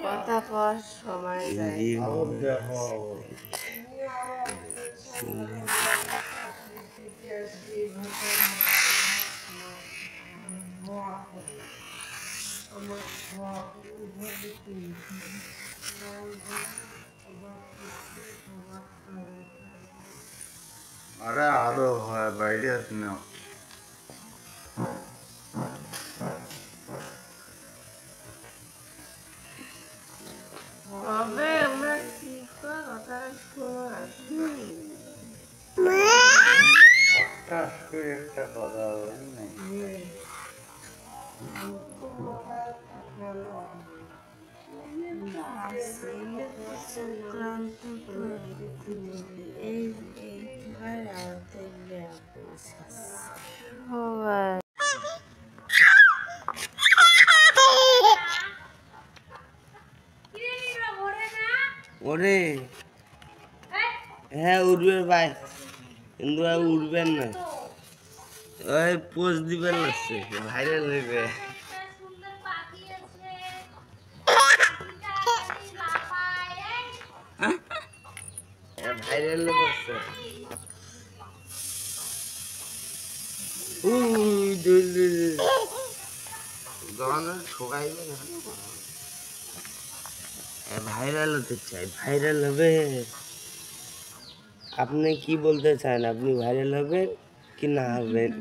কথা কর সময় যায় আরে আরো হয় বাইরে না তবে আমরা কি কথা একটা কথা নেই ওরে হ্যাঁ উঠবে ভাই কিন্তু উঠবেন না ওই পোজ দিবেন না ভাইরাল হইবে ভাইরাল করছে ভাইরাল হতে চাই ভাইরাল হবে আপনি কি বলতে চান আপনি ভাইরাল হবেন কি না হবেন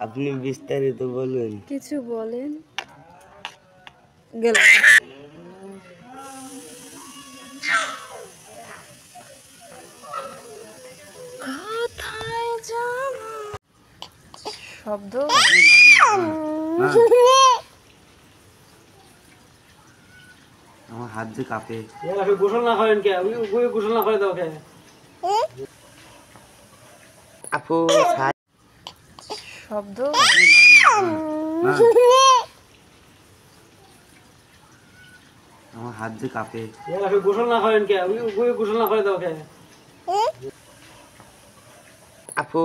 আপনি বিস্তারিত বলুন কিছু বলেন গেল শব্দ আমার হাত যে কাঁপে গোসল না করেন কে গোসল না করে দাও কে আপু শব্দ আমার হাত যে কাঁপে গোসল না করেন কে গোসল না করে দাও কে আপু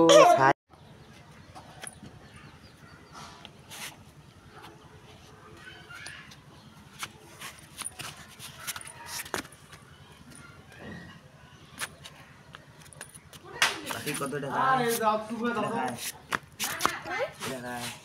কত টাকা দেখায়